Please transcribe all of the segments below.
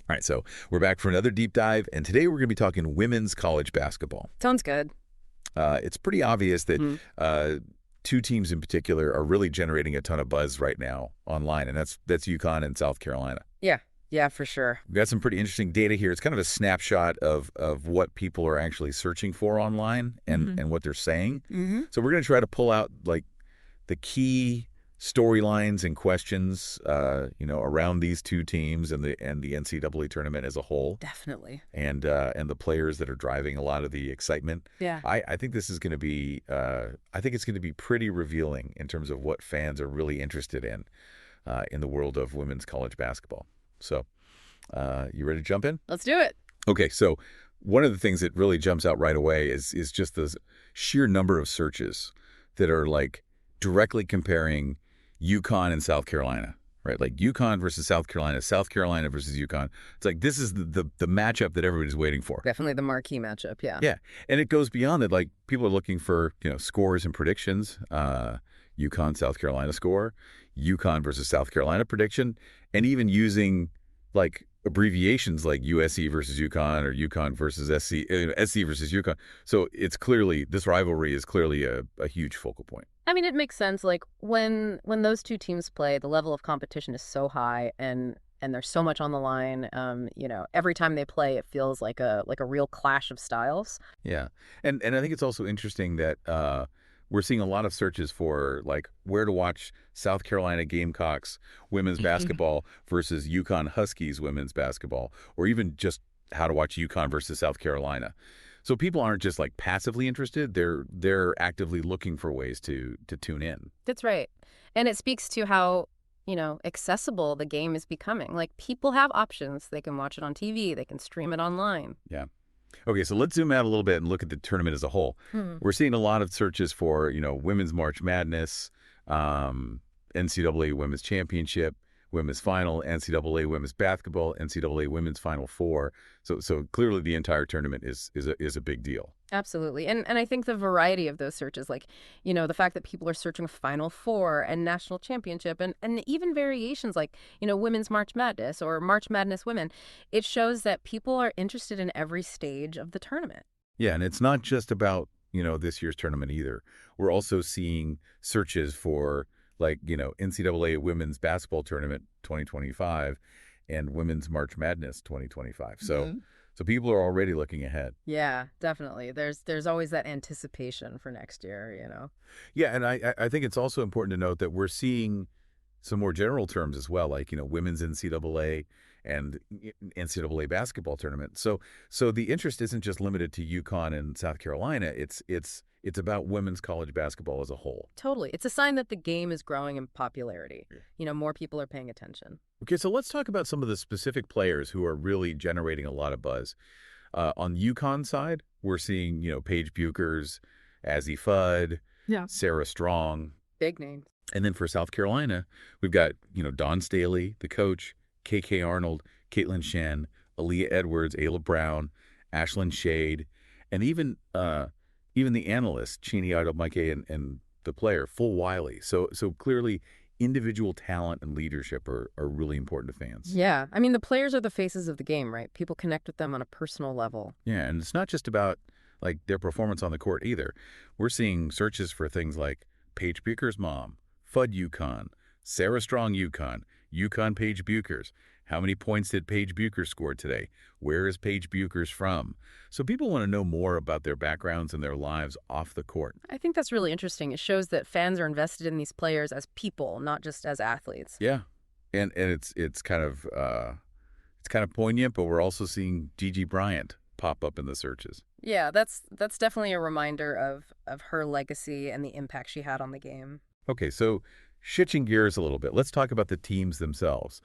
All right, so we're back for another deep dive, and today we're going to be talking women's college basketball. Sounds good. It's pretty obvious that Mhm. two teams in particular are really generating a ton of buzz right now online, and that's UConn and South Carolina. Yeah, for sure. We've got some pretty interesting data here. It's kind of a snapshot of what people are actually searching for online and what they're saying. So we're going to try to pull out like the key storylines and questions, around these two teams and the NCAA tournament as a whole, Definitely. and the players that are driving a lot of the excitement. Yeah. I think this is going to be I think it's going to be pretty revealing in terms of what fans are really interested in the world of women's college basketball. So, you ready to jump in? Let's do it. Okay, so one of the things that really jumps out right away is just the sheer number of searches that are like directly comparing UConn and South Carolina, right? Like UConn versus South Carolina versus UConn. It's like this is the matchup that everybody's waiting for. Definitely the marquee matchup, yeah. Yeah, and it goes beyond that. Like people are looking for scores and predictions. UConn South Carolina score, UConn versus South Carolina prediction, and even using like abbreviations like USC versus UConn or UConn versus SC, SC versus UConn. So it's clearly, this rivalry is clearly a huge focal point. I mean, it makes sense. Like when those two teams play, the level of competition is so high and there's so much on the line. Every time they play, it feels like a real clash of styles. Yeah. And I think it's also interesting that we're seeing a lot of searches for like where to watch South Carolina Gamecocks women's basketball versus UConn Huskies women's basketball, or even just how to watch UConn versus South Carolina. So people aren't just like passively interested; they're actively looking for ways to tune in. That's right. And it speaks to how, accessible the game is becoming. Like people have options. They can watch it on TV. They can stream it online. Yeah. Okay, so let's zoom out a little bit and look at the tournament as a whole. We're seeing a lot of searches for, women's March Madness, NCAA Women's Championship, Women's Final, NCAA Women's Basketball, NCAA Women's Final Four. So clearly the entire tournament is a big deal. Absolutely. And I think the variety of those searches, like, the fact that people are searching Final Four and National Championship and even variations like, Women's March Madness or March Madness Women, it shows that people are interested in every stage of the tournament. Yeah, and it's not just about, this year's tournament either. We're also seeing searches for like, NCAA Women's Basketball Tournament 2025 and Women's March Madness 2025. So people are already looking ahead. Yeah, definitely. There's always that anticipation for next year. Yeah, and I think it's also important to note that we're seeing some more general terms as well, like, women's NCAA and NCAA basketball tournament. So the interest isn't just limited to UConn and South Carolina. It's about women's college basketball as a whole. Totally. It's a sign that the game is growing in popularity. More people are paying attention. Okay, so let's talk about some of the specific players who are really generating a lot of buzz. On UConn side, we're seeing, Paige Buchers, Azzi Fudd, Sarah Strong. Big names. And then for South Carolina, we've got, Dawn Staley, the coach, KK Arnold, Caitlin Shen, Aaliyah Edwards, Ayla Brown, Ashlyn Shade, and even the analyst, Cheney Idol-Mike, and the player, Full Wiley. So clearly, individual talent and leadership are really important to fans. Yeah. I mean, the players are the faces of the game, right? People connect with them on a personal level. Yeah, and it's not just about like their performance on the court either. We're seeing searches for things like Paige Buchers' mom, Fudd UConn, Sarah Strong UConn, UConn Paige Buchers. How many points did Paige Buchers score today? Where is Paige Buchers from? So people want to know more about their backgrounds and their lives off the court. I think that's really interesting. It shows that fans are invested in these players as people, not just as athletes. Yeah, and it's kind of poignant, but we're also seeing Gigi Bryant pop up in the searches. Yeah, that's definitely a reminder of her legacy and the impact she had on the game. Okay, so shifting gears a little bit, let's talk about the teams themselves.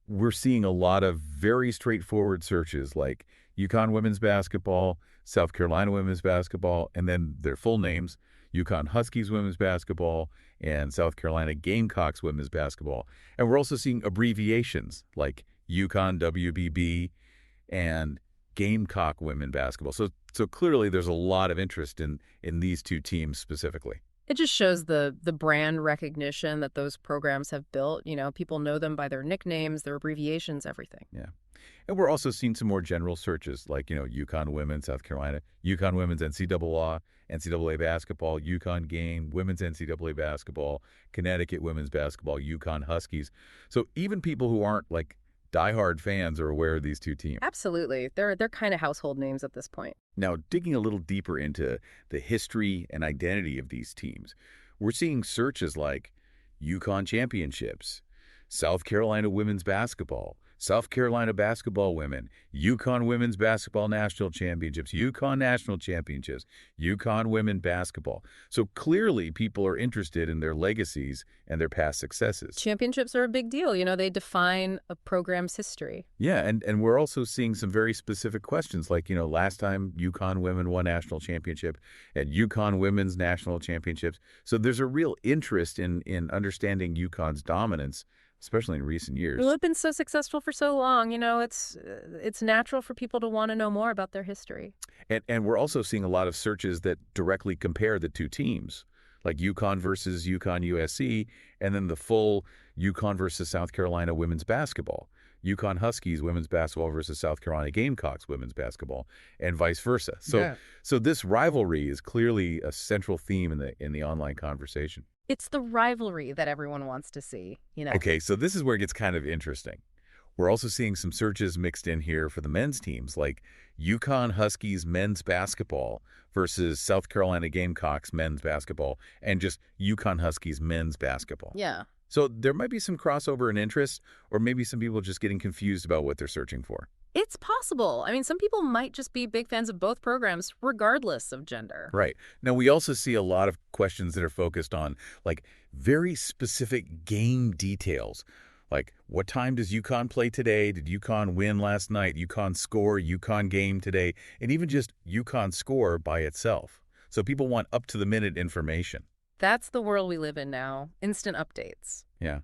We're seeing a lot of very straightforward searches like UConn women's basketball, South Carolina women's basketball, and then their full names, UConn Huskies women's basketball and South Carolina Gamecocks women's basketball. And we're also seeing abbreviations like UConn WBB and Gamecock women basketball. So clearly there's a lot of interest in these two teams specifically. It just shows the brand recognition that those programs have built. People know them by their nicknames, their abbreviations, everything. Yeah. And we're also seeing some more general searches like, UConn women's, South Carolina, UConn women's NCAA basketball, UConn game, women's NCAA basketball, Connecticut women's basketball, UConn Huskies. So even people who aren't like diehard fans are aware of these two teams. Absolutely. They're kind of household names at this point. Now, digging a little deeper into the history and identity of these teams, we're seeing searches like UConn championships, South Carolina women's basketball, South Carolina basketball women, UConn women's basketball national championships, UConn national championships, UConn women basketball. So clearly people are interested in their legacies and their past successes. Championships are a big deal. They define a program's history. Yeah, and we're also seeing some very specific questions like, last time UConn women won national championship and UConn women's national championships. So there's a real interest in understanding UConn's dominance, especially in recent years. Well, it's been so successful for so long. It's natural for people to want to know more about their history. And we're also seeing a lot of searches that directly compare the two teams, like UConn versus UConn USC, and then the full UConn versus South Carolina women's basketball, UConn Huskies women's basketball versus South Carolina Gamecocks women's basketball, and vice versa. So this rivalry is clearly a central theme in the online conversation. It's the rivalry that everyone wants to see. Okay, so this is where it gets kind of interesting. We're also seeing some searches mixed in here for the men's teams, like UConn Huskies men's basketball versus South Carolina Gamecocks men's basketball, and just UConn Huskies men's basketball. Yeah. So there might be some crossover in interest, or maybe some people just getting confused about what they're searching for. It's possible. I mean, some people might just be big fans of both programs, regardless of gender. Right. Now, we also see a lot of questions that are focused on, like, very specific game details. Like, what time does UConn play today? Did UConn win last night? UConn score, UConn game today, and even just UConn score by itself. So people want up-to-the-minute information. That's the world we live in now. Instant updates. Yeah.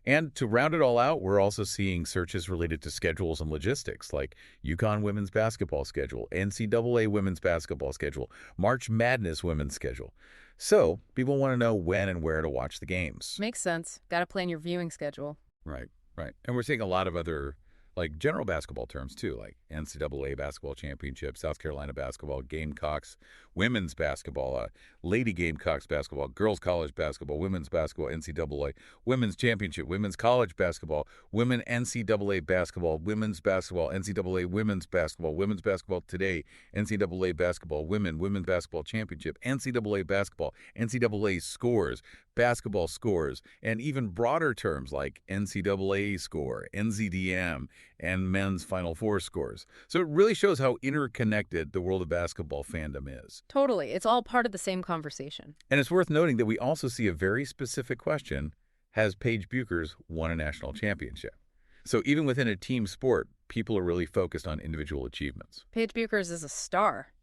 And to round it all out, we're also seeing searches related to schedules and logistics, like UConn women's basketball schedule, NCAA women's basketball schedule, March Madness women's schedule. So people want to know when and where to watch the games. Makes sense. Got to plan your viewing schedule. Right, right. And we're seeing a lot of other, like, general basketball terms, too, like NCAA basketball championship, South Carolina basketball, Gamecocks, women's basketball, Lady Gamecocks basketball, girls college basketball, women's basketball, NCAA, women's championship, women's college basketball, women NCAA basketball, women's basketball, NCAA women's basketball today, NCAA basketball, women's basketball championship, NCAA basketball, NCAA scores, basketball scores, and even broader terms like NCAA score, NZDM, and men's Final Four scores. So it really shows how interconnected the world of basketball fandom is. Totally. It's all part of the same conversation. And it's worth noting that we also see a very specific question: has Paige Bueckers won a national championship? So even within a team sport, people are really focused on individual achievements. Paige Bueckers is a star,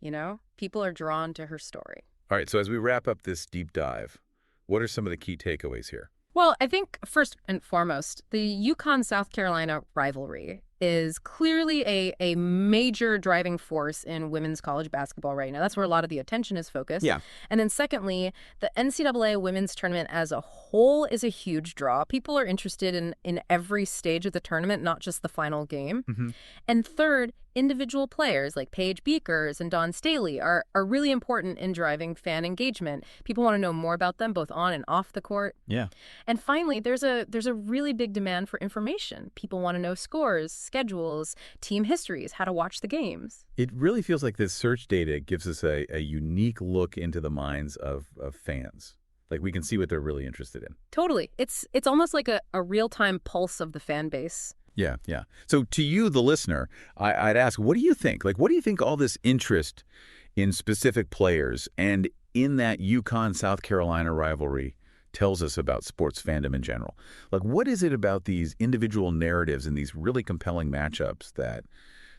People are drawn to her story. All right, so as we wrap up this deep dive, what are some of the key takeaways here? Well, I think first and foremost, the UConn-South Carolina rivalry is clearly a major driving force in women's college basketball right now. That's where a lot of the attention is focused. Yeah. And then secondly, the NCAA women's tournament as a whole is a huge draw. People are interested in every stage of the tournament, not just the final game. Mm-hmm. And third, individual players like Paige Bueckers and Dawn Staley are really important in driving fan engagement. People want to know more about them both on and off the court. Yeah. And finally, there's a really big demand for information. People want to know scores, schedules, team histories, how to watch the games. It really feels like this search data gives us a unique look into the minds of fans. Like, we can see what they're really interested in. Totally. It's almost like a real-time pulse of the fan base. Yeah, yeah. So to you, the listener, I'd ask, what do you think? Like, what do you think all this interest in specific players and in that UConn-South Carolina rivalry tells us about sports fandom in general? Like, what is it about these individual narratives and these really compelling matchups that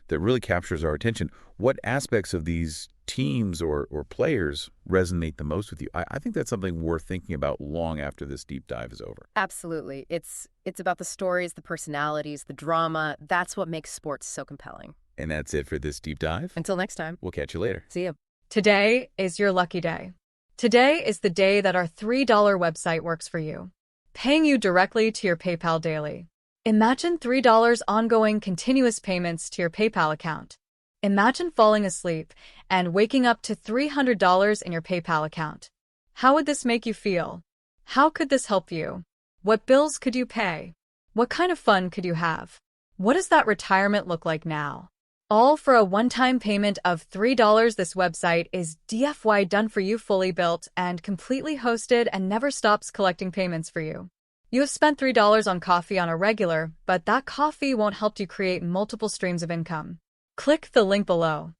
really captures our attention? What aspects of these teams or players resonate the most with you? I think that's something worth thinking about long after this deep dive is over. Absolutely. It's about the stories, the personalities, the drama. That's what makes sports so compelling. And that's it for this deep dive. Until next time. We'll catch you later. See you. Today is your lucky day. Today is the day that our $3 website works for you, paying you directly to your PayPal daily. Imagine $3 ongoing continuous payments to your PayPal account. Imagine falling asleep and waking up to $300 in your PayPal account. How would this make you feel? How could this help you? What bills could you pay? What kind of fun could you have? What does that retirement look like now? All for a one-time payment of $3. This website is DFY done for you, fully built and completely hosted, and never stops collecting payments for you. You have spent $3 on coffee on a regular, but that coffee won't help you create multiple streams of income. Click the link below.